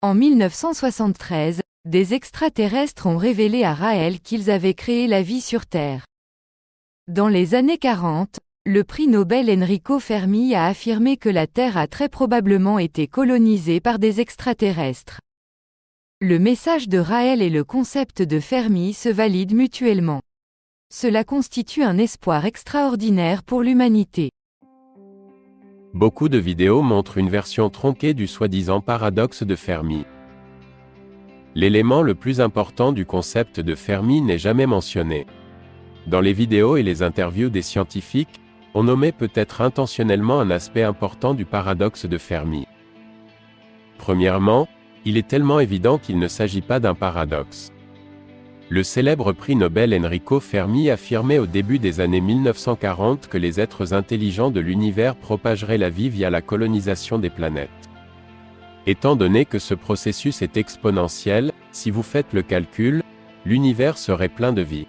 En 1973, des extraterrestres ont révélé à Raël qu'ils avaient créé la vie sur Terre. Dans les années 40, le prix Nobel Enrico Fermi a affirmé que la Terre a très probablement été colonisée par des extraterrestres. Le message de Raël et le concept de Fermi se valident mutuellement. Cela constitue un espoir extraordinaire pour l'humanité. Beaucoup de vidéos montrent une version tronquée du soi-disant paradoxe de Fermi. L'élément le plus important du concept de Fermi n'est jamais mentionné. Dans les vidéos et les interviews des scientifiques, on nommait peut-être intentionnellement un aspect important du paradoxe de Fermi. Premièrement, il est tellement évident qu'il ne s'agit pas d'un paradoxe. Le célèbre prix Nobel Enrico Fermi affirmait au début des années 1940 que les êtres intelligents de l'univers propageraient la vie via la colonisation des planètes. Étant donné que ce processus est exponentiel, si vous faites le calcul, l'univers serait plein de vie.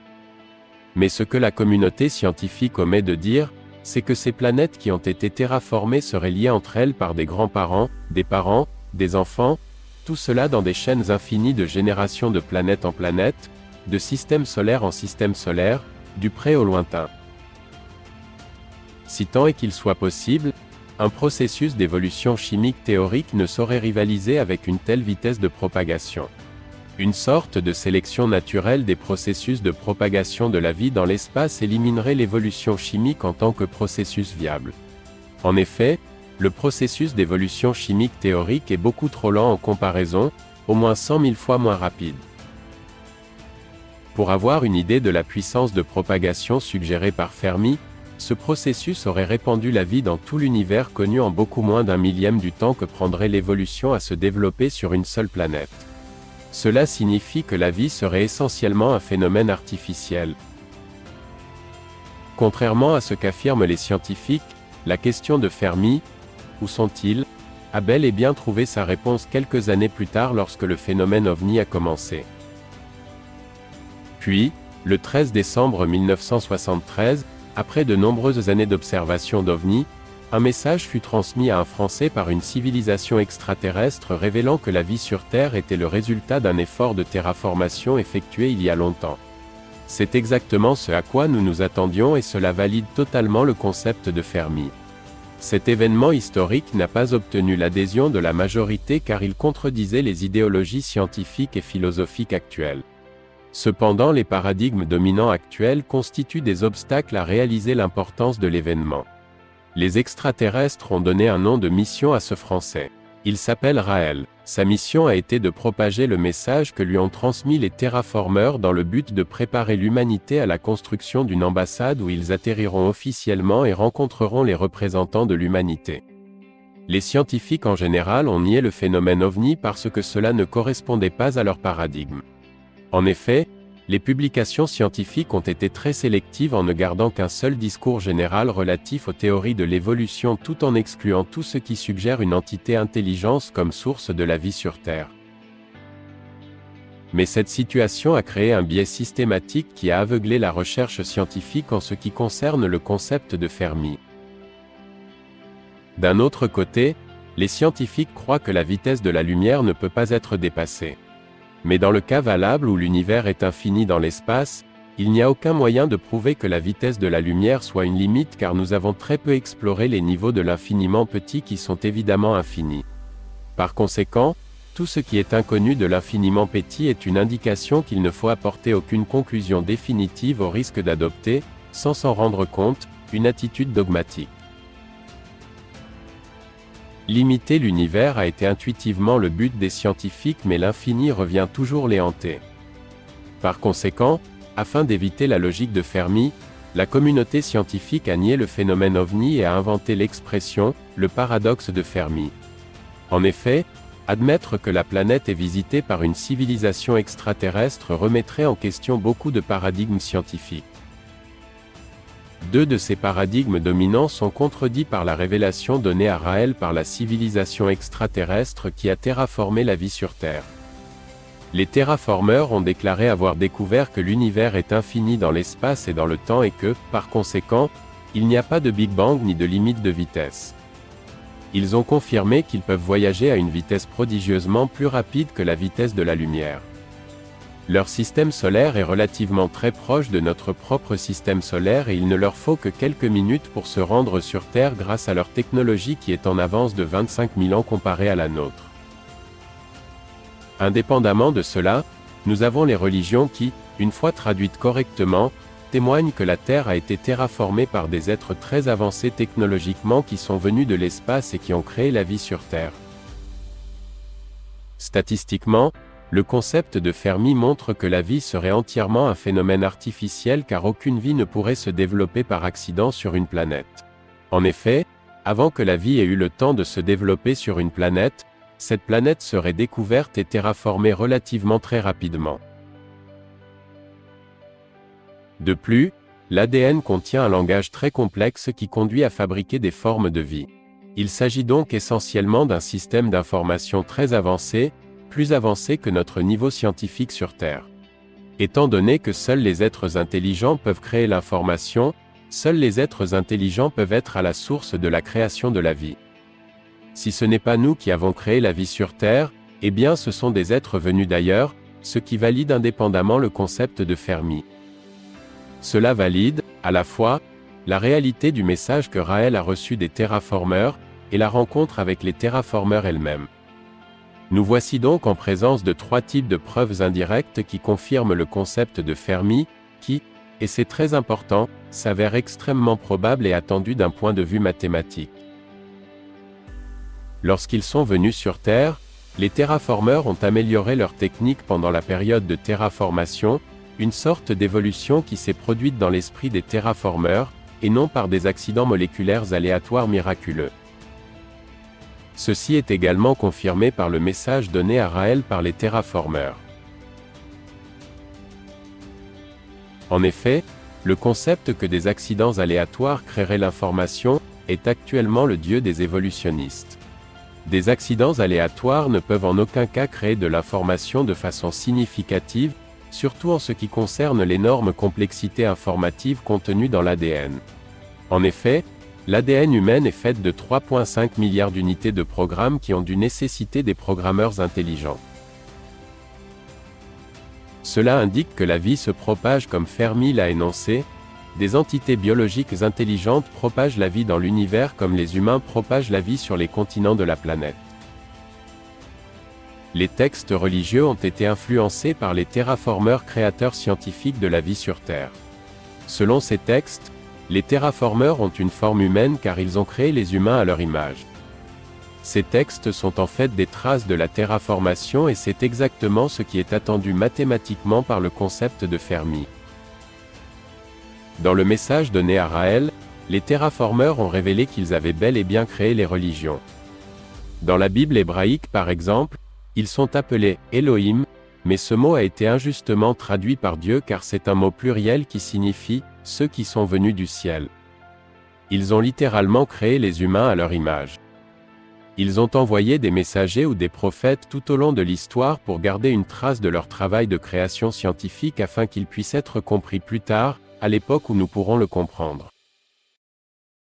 Mais ce que la communauté scientifique omet de dire, c'est que ces planètes qui ont été terraformées seraient liées entre elles par des grands-parents, des enfants, tout cela dans des chaînes infinies de générations de planète en planète, de système solaire en système solaire, du près au lointain. Si tant est qu'il soit possible, un processus d'évolution chimique théorique ne saurait rivaliser avec une telle vitesse de propagation. Une sorte de sélection naturelle des processus de propagation de la vie dans l'espace éliminerait l'évolution chimique en tant que processus viable. En effet, le processus d'évolution chimique théorique est beaucoup trop lent en comparaison, au moins 100 000 fois moins rapide. Pour avoir une idée de la puissance de propagation suggérée par Fermi, ce processus aurait répandu la vie dans tout l'univers connu en beaucoup moins d'un millième du temps que prendrait l'évolution à se développer sur une seule planète. Cela signifie que la vie serait essentiellement un phénomène artificiel. Contrairement à ce qu'affirment les scientifiques, la question de Fermi, où sont-ils, a bel et bien trouvé sa réponse quelques années plus tard lorsque le phénomène OVNI a commencé. Puis, le 13 décembre 1973, après de nombreuses années d'observation d'OVNI, un message fut transmis à un Français par une civilisation extraterrestre révélant que la vie sur Terre était le résultat d'un effort de terraformation effectué il y a longtemps. C'est exactement ce à quoi nous nous attendions et cela valide totalement le concept de Fermi. Cet événement historique n'a pas obtenu l'adhésion de la majorité car il contredisait les idéologies scientifiques et philosophiques actuelles. Cependant, les paradigmes dominants actuels constituent des obstacles à réaliser l'importance de l'événement. Les extraterrestres ont donné un nom de mission à ce Français. Il s'appelle Raël. Sa mission a été de propager le message que lui ont transmis les terraformeurs dans le but de préparer l'humanité à la construction d'une ambassade où ils atterriront officiellement et rencontreront les représentants de l'humanité. Les scientifiques en général ont nié le phénomène OVNI parce que cela ne correspondait pas à leur paradigme. En effet, les publications scientifiques ont été très sélectives en ne gardant qu'un seul discours général relatif aux théories de l'évolution tout en excluant tout ce qui suggère une entité intelligence comme source de la vie sur Terre. Mais cette situation a créé un biais systématique qui a aveuglé la recherche scientifique en ce qui concerne le concept de Fermi. D'un autre côté, les scientifiques croient que la vitesse de la lumière ne peut pas être dépassée. Mais dans le cas valable où l'univers est infini dans l'espace, il n'y a aucun moyen de prouver que la vitesse de la lumière soit une limite car nous avons très peu exploré les niveaux de l'infiniment petit qui sont évidemment infinis. Par conséquent, tout ce qui est inconnu de l'infiniment petit est une indication qu'il ne faut apporter aucune conclusion définitive au risque d'adopter, sans s'en rendre compte, une attitude dogmatique. Limiter l'univers a été intuitivement le but des scientifiques mais l'infini revient toujours les hanter. Par conséquent, afin d'éviter la logique de Fermi, la communauté scientifique a nié le phénomène OVNI et a inventé l'expression « le paradoxe de Fermi ». En effet, admettre que la planète est visitée par une civilisation extraterrestre remettrait en question beaucoup de paradigmes scientifiques. Deux de ces paradigmes dominants sont contredits par la révélation donnée à Raël par la civilisation extraterrestre qui a terraformé la vie sur Terre. Les terraformeurs ont déclaré avoir découvert que l'univers est infini dans l'espace et dans le temps et que, par conséquent, il n'y a pas de Big Bang ni de limite de vitesse. Ils ont confirmé qu'ils peuvent voyager à une vitesse prodigieusement plus rapide que la vitesse de la lumière. Leur système solaire est relativement très proche de notre propre système solaire et il ne leur faut que quelques minutes pour se rendre sur Terre grâce à leur technologie qui est en avance de 25 000 ans comparée à la nôtre. Indépendamment de cela, nous avons les religions qui, une fois traduites correctement, témoignent que la Terre a été terraformée par des êtres très avancés technologiquement qui sont venus de l'espace et qui ont créé la vie sur Terre. Statistiquement, le concept de Fermi montre que la vie serait entièrement un phénomène artificiel car aucune vie ne pourrait se développer par accident sur une planète. En effet, avant que la vie ait eu le temps de se développer sur une planète, cette planète serait découverte et terraformée relativement très rapidement. De plus, l'ADN contient un langage très complexe qui conduit à fabriquer des formes de vie. Il s'agit donc essentiellement d'un système d'information très avancé, plus avancé que notre niveau scientifique sur Terre. Étant donné que seuls les êtres intelligents peuvent créer l'information, seuls les êtres intelligents peuvent être à la source de la création de la vie. Si ce n'est pas nous qui avons créé la vie sur Terre, eh bien ce sont des êtres venus d'ailleurs, ce qui valide indépendamment le concept de Fermi. Cela valide, à la fois, la réalité du message que Raël a reçu des terraformeurs, et la rencontre avec les terraformeurs elles-mêmes. Nous voici donc en présence de trois types de preuves indirectes qui confirment le concept de Fermi, qui, et c'est très important, s'avère extrêmement probable et attendu d'un point de vue mathématique. Lorsqu'ils sont venus sur Terre, les terraformeurs ont amélioré leur technique pendant la période de terraformation, une sorte d'évolution qui s'est produite dans l'esprit des terraformeurs, et non par des accidents moléculaires aléatoires miraculeux. Ceci est également confirmé par le message donné à Raël par les terraformeurs. En effet, le concept que des accidents aléatoires créeraient l'information, est actuellement le dieu des évolutionnistes. Des accidents aléatoires ne peuvent en aucun cas créer de l'information de façon significative, surtout en ce qui concerne l'énorme complexité informative contenue dans l'ADN. En effet, l'ADN humaine est faite de 3,5 milliards d'unités de programmes qui ont dû nécessiter des programmeurs intelligents. Cela indique que la vie se propage comme Fermi l'a énoncé, des entités biologiques intelligentes propagent la vie dans l'univers comme les humains propagent la vie sur les continents de la planète. Les textes religieux ont été influencés par les terraformeurs créateurs scientifiques de la vie sur Terre. Selon ces textes, les terraformeurs ont une forme humaine car ils ont créé les humains à leur image. Ces textes sont en fait des traces de la terraformation et c'est exactement ce qui est attendu mathématiquement par le concept de Fermi. Dans le message donné à Raël, les terraformeurs ont révélé qu'ils avaient bel et bien créé les religions. Dans la Bible hébraïque par exemple, ils sont appelés Elohim, mais ce mot a été injustement traduit par Dieu car c'est un mot pluriel qui signifie « ceux qui sont venus du ciel ». Ils ont littéralement créé les humains à leur image. Ils ont envoyé des messagers ou des prophètes tout au long de l'histoire pour garder une trace de leur travail de création scientifique afin qu'il puisse être compris plus tard, à l'époque où nous pourrons le comprendre.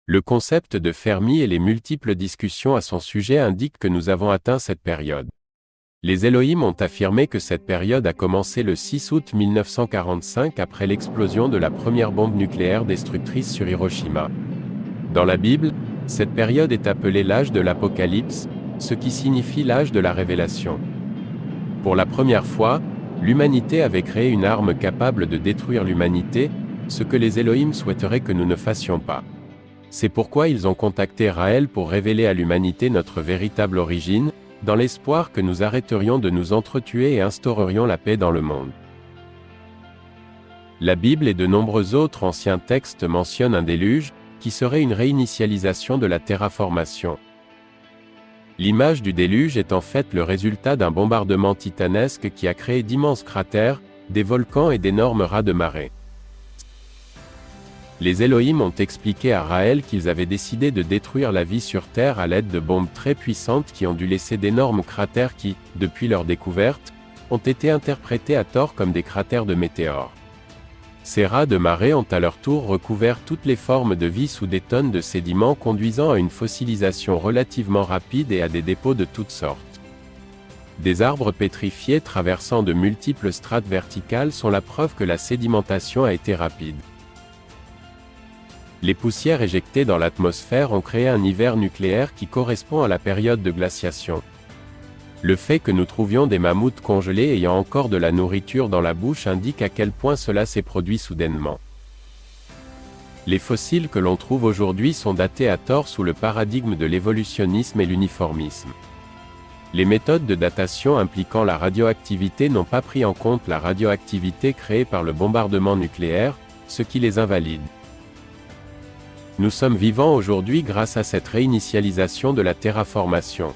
Le concept de Fermi et les multiples discussions à son sujet indiquent que nous avons atteint cette période. Les Elohim ont affirmé que cette période a commencé le 6 août 1945 après l'explosion de la première bombe nucléaire destructrice sur Hiroshima. Dans la Bible, cette période est appelée l'âge de l'Apocalypse, ce qui signifie l'âge de la révélation. Pour la première fois, l'humanité avait créé une arme capable de détruire l'humanité, ce que les Elohim souhaiteraient que nous ne fassions pas. C'est pourquoi ils ont contacté Raël pour révéler à l'humanité notre véritable origine, dans l'espoir que nous arrêterions de nous entretuer et instaurerions la paix dans le monde. La Bible et de nombreux autres anciens textes mentionnent un déluge, qui serait une réinitialisation de la terraformation. L'image du déluge est en fait le résultat d'un bombardement titanesque qui a créé d'immenses cratères, des volcans et d'énormes raz de marée. Les Elohim ont expliqué à Raël qu'ils avaient décidé de détruire la vie sur Terre à l'aide de bombes très puissantes qui ont dû laisser d'énormes cratères qui, depuis leur découverte, ont été interprétés à tort comme des cratères de météores. Ces rats de marée ont à leur tour recouvert toutes les formes de vie sous des tonnes de sédiments conduisant à une fossilisation relativement rapide et à des dépôts de toutes sortes. Des arbres pétrifiés traversant de multiples strates verticales sont la preuve que la sédimentation a été rapide. Les poussières éjectées dans l'atmosphère ont créé un hiver nucléaire qui correspond à la période de glaciation. Le fait que nous trouvions des mammouths congelés ayant encore de la nourriture dans la bouche indique à quel point cela s'est produit soudainement. Les fossiles que l'on trouve aujourd'hui sont datés à tort sous le paradigme de l'évolutionnisme et l'uniformisme. Les méthodes de datation impliquant la radioactivité n'ont pas pris en compte la radioactivité créée par le bombardement nucléaire, ce qui les invalide. Nous sommes vivants aujourd'hui grâce à cette réinitialisation de la terraformation.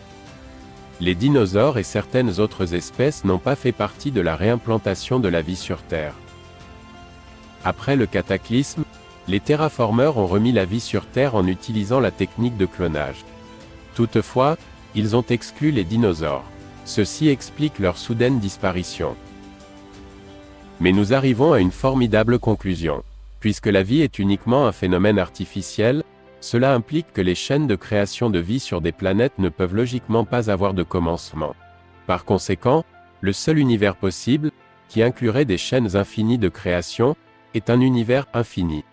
Les dinosaures et certaines autres espèces n'ont pas fait partie de la réimplantation de la vie sur Terre. Après le cataclysme, les terraformeurs ont remis la vie sur Terre en utilisant la technique de clonage. Toutefois, ils ont exclu les dinosaures. Ceci explique leur soudaine disparition. Mais nous arrivons à une formidable conclusion. Puisque la vie est uniquement un phénomène artificiel, cela implique que les chaînes de création de vie sur des planètes ne peuvent logiquement pas avoir de commencement. Par conséquent, le seul univers possible, qui inclurait des chaînes infinies de création, est un univers infini.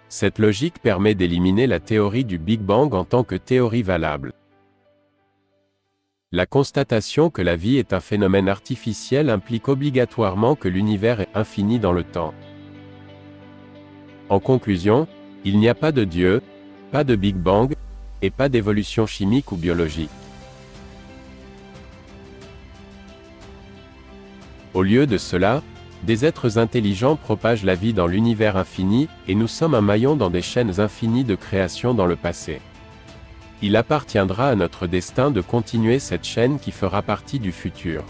Cette logique permet d'éliminer la théorie du Big Bang en tant que théorie valable. La constatation que la vie est un phénomène artificiel implique obligatoirement que l'univers est infini dans le temps. En conclusion, il n'y a pas de Dieu, pas de Big Bang, et pas d'évolution chimique ou biologique. Au lieu de cela, des êtres intelligents propagent la vie dans l'univers infini, et nous sommes un maillon dans des chaînes infinies de création dans le passé. Il appartiendra à notre destin de continuer cette chaîne qui fera partie du futur.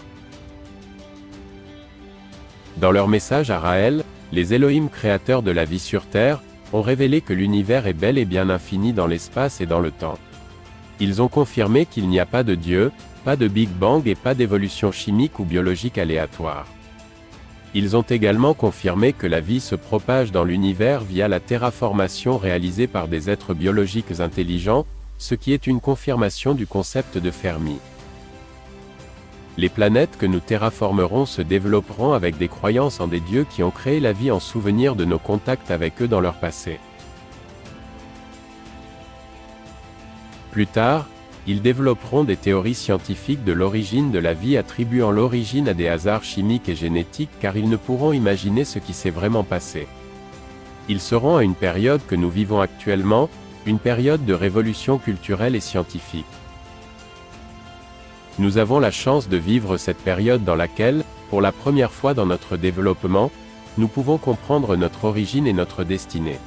Dans leur message à Raël, les Elohim créateurs de la vie sur Terre, ont révélé que l'univers est bel et bien infini dans l'espace et dans le temps. Ils ont confirmé qu'il n'y a pas de Dieu, pas de Big Bang et pas d'évolution chimique ou biologique aléatoire. Ils ont également confirmé que la vie se propage dans l'univers via la terraformation réalisée par des êtres biologiques intelligents, ce qui est une confirmation du concept de Fermi. Les planètes que nous terraformerons se développeront avec des croyances en des dieux qui ont créé la vie en souvenir de nos contacts avec eux dans leur passé. Plus tard, ils développeront des théories scientifiques de l'origine de la vie attribuant l'origine à des hasards chimiques et génétiques car ils ne pourront imaginer ce qui s'est vraiment passé. Ils seront à une période que nous vivons actuellement, une période de révolution culturelle et scientifique. Nous avons la chance de vivre cette période dans laquelle, pour la première fois dans notre développement, nous pouvons comprendre notre origine et notre destinée.